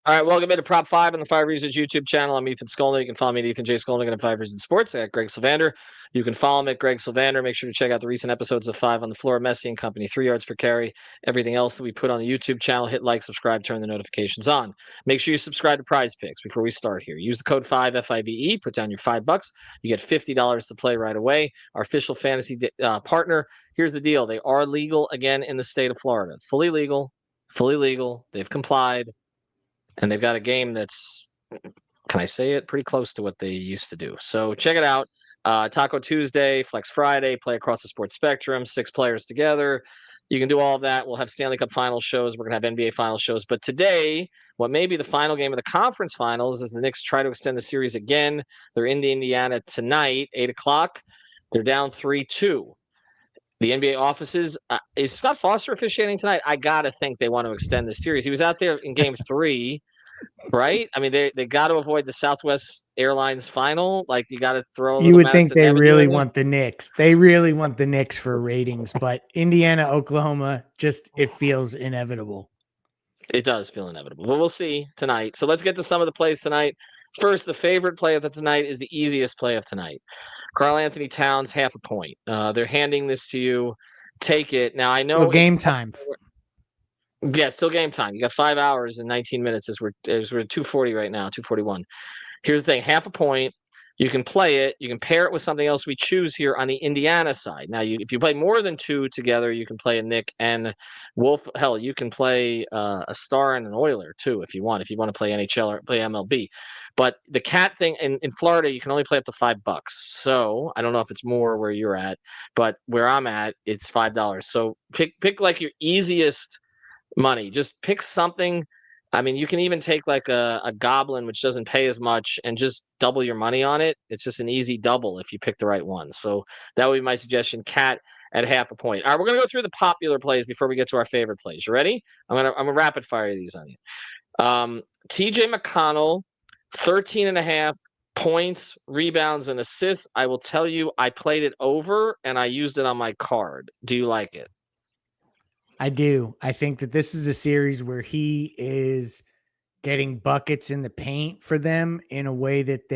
All right, welcome into Prop 5 on the Five Reasons YouTube channel. I'm Ethan Skolnick. You can follow me at Ethan J. Skolnick at Five Reasons Sports. I got Greg Sylvander. You can follow him at Greg Sylvander. Make sure to check out the recent episodes of Five on the Floor, Messi and Company, 3 yards per carry. Everything else that we put on the YouTube channel, hit like, subscribe, turn the notifications on. Make sure you subscribe to Prize Picks before we start here. Use the code 5 FIVE. Put down your $5. You get $50 to play right away. Our official fantasy partner. Here's the deal. They are legal again in the state of Florida. Fully legal. Fully legal. They've complied. And they've got a game that's, can I say it, pretty close to what they used to do. So check it out. Taco Tuesday, Flex Friday, play across the sports spectrum, 6 players together. You can do all of that. We'll have Stanley Cup final shows. We're going to have NBA final shows. But today, what may be the final game of the conference finals is the Knicks try to extend the series again. They're in Indiana tonight, 8 o'clock. They're down 3-2. The NBA offices, is Scott Foster officiating tonight? I got to think they want to extend the series. He was out there in game 3, right? I mean, they got to avoid the Southwest Airlines final. Like, you got to throw a little. You would think they really want the Knicks. They really want the Knicks for ratings, but Indiana, Oklahoma, just it feels inevitable. It does feel inevitable, but we'll see tonight. So let's get to some of the plays tonight. First, the favorite play of the tonight is the easiest play of tonight. Karl-Anthony Towns, half a point. They're handing this to you. Take it. Now, I know. Well, game time. Yeah, still game time. You got 5 hours and 19 minutes as we're at 2:40 right now, 2:41. Here's the thing, half a point. You can play it. You can pair it with something else we choose here on the Indiana side. Now, if you play more than 2 together, you can play a Nick and Wolf. Hell, you can play a Star and an Oiler, too, if you want. If you want to play NHL or play MLB. But the cat thing, in Florida, you can only play up to $5. So I don't know if it's more where you're at. But where I'm at, it's $5. So pick like your easiest money. Just pick something. I mean, you can even take like a goblin, which doesn't pay as much, and just double your money on it. It's just an easy double if you pick the right one. So that would be my suggestion. Cat at half a point. All right, we're gonna go through the popular plays before we get to our favorite plays. You ready? I'm gonna rapid fire these on you. TJ McConnell, 13.5 points, rebounds, and assists. I will tell you, I played it over and I used it on my card. Do you like it? I do. I think that this is a series where he is getting buckets in the paint for them in a way that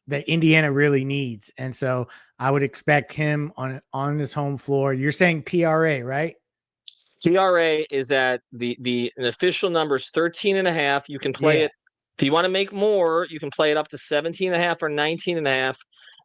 that Indiana really needs. And so I would expect him on his home floor. You're saying PRA, right? PRA is at the official numbers 13.5. You can play it. If you want to make more, you can play it up to 17.5 or 19.5.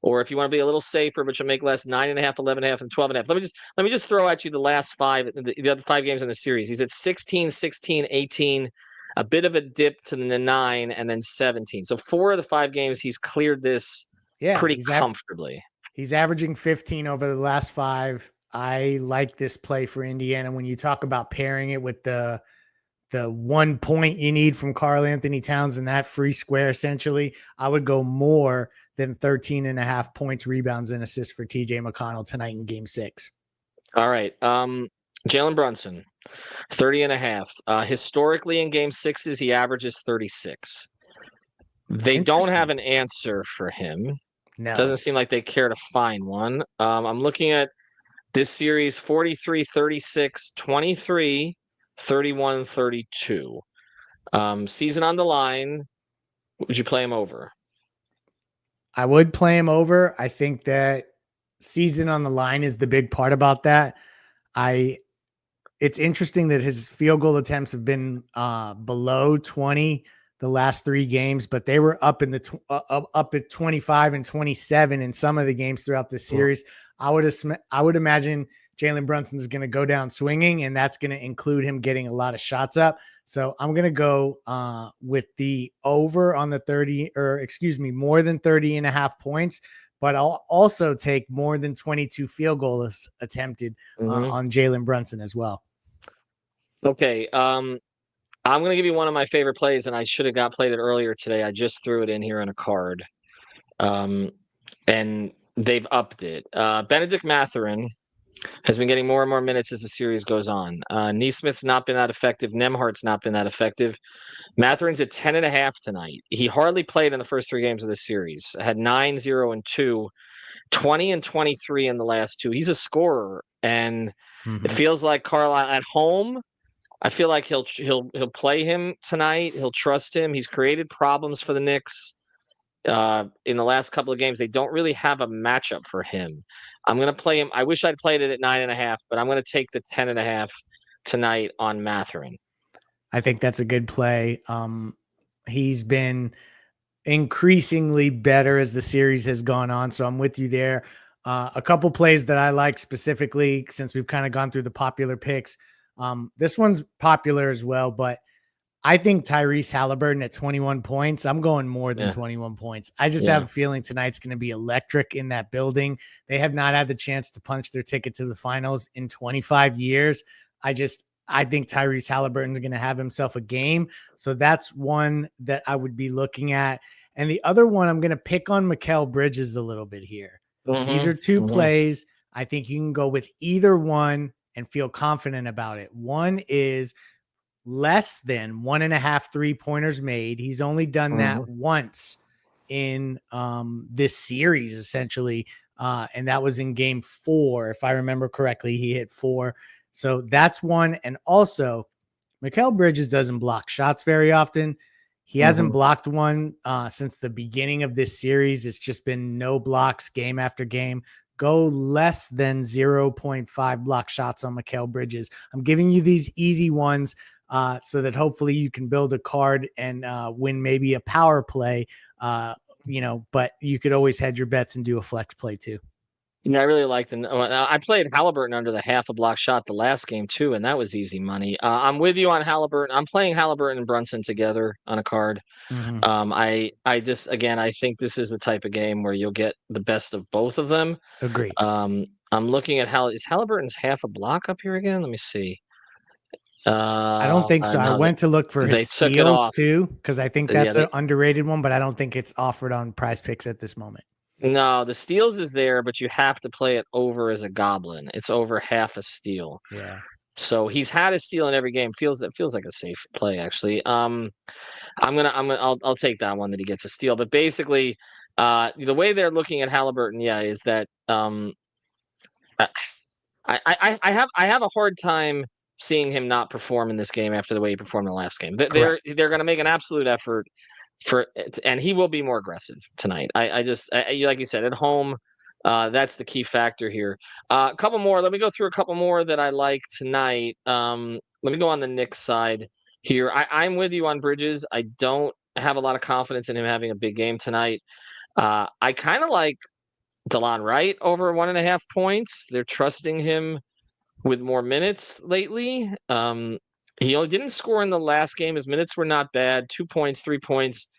Or if you want to be a little safer, but you'll make less, 9.5, 11.5, and 12.5. Let me just throw at you the last 5, the other 5 games in the series. He's at 16, 16, 18, a bit of a dip to the 9, and then 17. So 4 of the 5 games, he's cleared this pretty comfortably. He's averaging 15 over the last 5. I like this play for Indiana. When you talk about pairing it with the 1 point you need from Karl-Anthony Towns and that free square, essentially, I would go more than 13.5 points, rebounds, and assists for TJ McConnell tonight in game 6. All right. Jalen Brunson, 30.5. Historically in game 6s, he averages 36. They don't have an answer for him. No. Doesn't seem like they care to find one. I'm looking at this series, 43, 36, 23, 31, 32. Season on the line. Would you play him over? I would play him over. I think that season on the line is the big part about that. It's interesting that his field goal attempts have been below 20 the last 3 games, but they were up in up at 25 and 27 in some of the games throughout the series. I would imagine Jalen Brunson is going to go down swinging, and that's going to include him getting a lot of shots up. So I'm going to go with the over on the more than 30.5 points, but I'll also take more than 22 field goals attempted on Jalen Brunson as well. Okay. I'm going to give you one of my favorite plays, and I should have played it earlier today. I just threw it in here on a card. And they've upped it. Benedict Mathurin has been getting more and more minutes as the series goes on. Neesmith's not been that effective. Nemhart's not been that effective. Mathurin's at 10.5 tonight. He hardly played in the first 3 games of the series. Had 9, 0, and 2, 20 and 23 in the last 2. He's a scorer, and it feels like Carlisle at home. I feel like he'll play him tonight. He'll trust him. He's created problems for the Knicks in the last couple of games. They don't really have a matchup for him. I'm going to play him. I wish I'd played it at 9.5, but I'm going to take the 10.5 tonight on Mathurin. I think that's a good play. He's been increasingly better as the series has gone on. So I'm with you there. A couple plays that I like specifically, since we've kind of gone through the popular picks. This one's popular as well, but I think Tyrese Halliburton at 21 points. I'm going more than 21 points. I just have a feeling tonight's going to be electric in that building. They have not had the chance to punch their ticket to the finals in 25 years. I think Tyrese Halliburton is going to have himself a game. So that's one that I would be looking at. And the other one, I'm going to pick on Mikal Bridges a little bit here. These are two plays. I think you can go with either one and feel confident about it. One is less than 1.5 3-pointers made. He's only done that once in this series, essentially. And that was in game 4. If I remember correctly, he hit 4. So that's one. And also, Mikal Bridges doesn't block shots very often. He hasn't blocked one since the beginning of this series. It's just been no blocks game after game. Go less than 0.5 block shots on Mikal Bridges. I'm giving you these easy ones so that hopefully you can build a card and win maybe a power play, but you could always hedge your bets and do a flex play too. Yeah, I really like I played Halliburton under the half a block shot the last game too, and that was easy money. I'm with you on Halliburton. I'm playing Halliburton and Brunson together on a card. I think this is the type of game where you'll get the best of both of them. Agreed. I'm looking at is Halliburton's half a block up here again? Let me see. I don't think so. I went to look for his steals too, because I think that's an underrated one, but I don't think it's offered on Prize Picks at this moment. No, the steals is there, but you have to play it over as a goblin. It's over half a steal. Yeah. So he's had a steal in every game. Feels like a safe play actually. I'll take that one that he gets a steal. But basically, the way they're looking at Halliburton, is that I have a hard time seeing him not perform in this game after the way he performed in the last game. They're going to make an absolute effort and he will be more aggressive tonight. Like you said, at home, that's the key factor here. A couple more. Let me go through a couple more that I like tonight. Let me go on the Knicks side here. I'm with you on Bridges. I don't have a lot of confidence in him having a big game tonight. I kind of like DeLon Wright over 1.5 points. They're trusting him with more minutes lately. He only didn't score in the last game. His minutes were not bad. 2 points, 3 points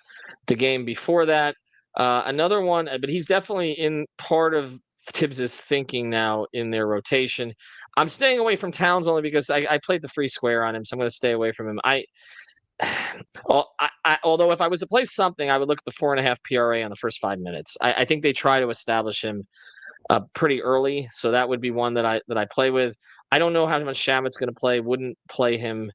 the game before that. Another one, but he's definitely in part of Tibbs's thinking now in their rotation. I'm staying away from Towns only because I played the free square on him, so I'm going to stay away from him. Although if I was to play something, I would look at the 4.5 PRA on the first 5 minutes. I think they try to establish him pretty early, so that would be one that I play with. I don't know how much Shamet's going to play. Wouldn't play him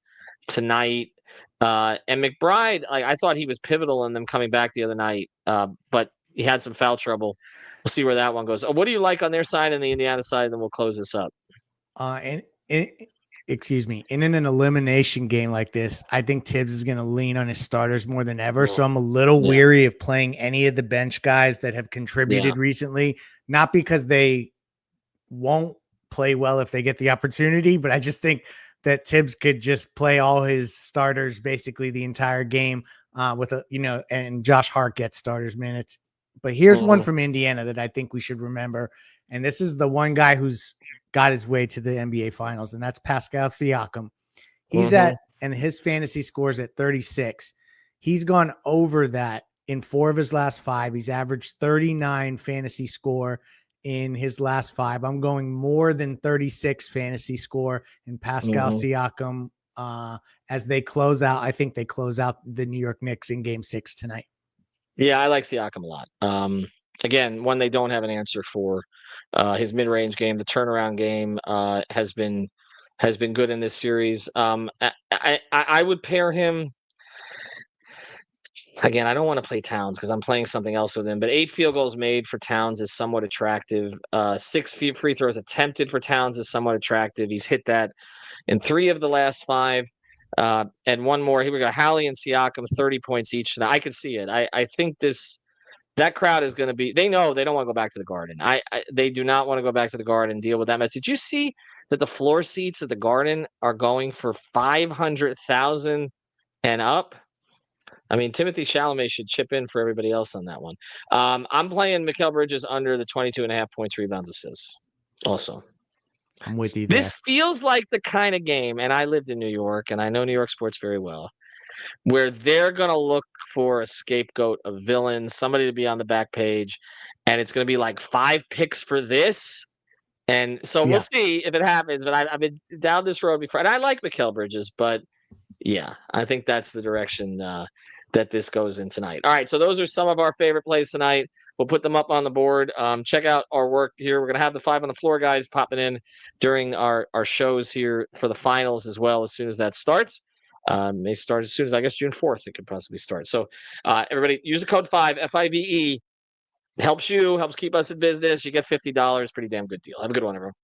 tonight. And McBride, I thought he was pivotal in them coming back the other night, but he had some foul trouble. We'll see where that one goes. What do you like on their side and the Indiana side? Then we'll close this up. In an elimination game like this, I think Tibbs is going to lean on his starters more than ever. So I'm a little weary of playing any of the bench guys that have contributed recently, not because they won't play well if they get the opportunity, but I just think that Tibbs could just play all his starters basically the entire game and Josh Hart gets starters minutes. But here's one from Indiana that I think we should remember. And this is the one guy who's got his way to the NBA finals, and that's Pascal Siakam. He's and his fantasy scores at 36. He's gone over that in 4 of his last 5. He's averaged 39 fantasy score in his last 5. I'm going more than 36 fantasy score in Pascal Siakam as they close out. I think they close out the New York Knicks in game 6 tonight. Yeah, I like Siakam a lot. Again, one they don't have an answer for. His mid-range game, the turnaround game, has been good in this series. I would pair him. Again, I don't want to play Towns because I'm playing something else with him. But 8 field goals made for Towns is somewhat attractive. 6 free throws attempted for Towns is somewhat attractive. He's hit that in 3 of the last 5. And one more. Here we go. Hallie and Siakam, 30 points each tonight. I can see it. I think that crowd is going to be. They know they don't want to go back to the Garden. They do not want to go back to the Garden and deal with that mess. Did you see that the floor seats at the Garden are going for 500,000 and up? I mean, Timothy Chalamet should chip in for everybody else on that one. I'm playing Mikal Bridges under the 22.5 points, rebounds, assists. Also, I'm with you there. This feels like the kind of game, and I lived in New York, and I know New York sports very well, where they're going to look for a scapegoat, a villain, somebody to be on the back page, and it's going to be like 5 picks for this. And so we'll see if it happens. But I've been down this road before, and I like Mikal Bridges, but yeah, I think that's the direction that this goes in tonight. All right, so those are some of our favorite plays tonight. We'll put them up on the board. Check out our work here. We're going to have the 5 on the floor guys popping in during our shows here for the finals as well as soon as that starts. May start as soon as, I guess, June 4th it could possibly start. So everybody use the code 5, F-I-V-E. Helps keep us in business. You get $50. Pretty damn good deal. Have a good one, everyone.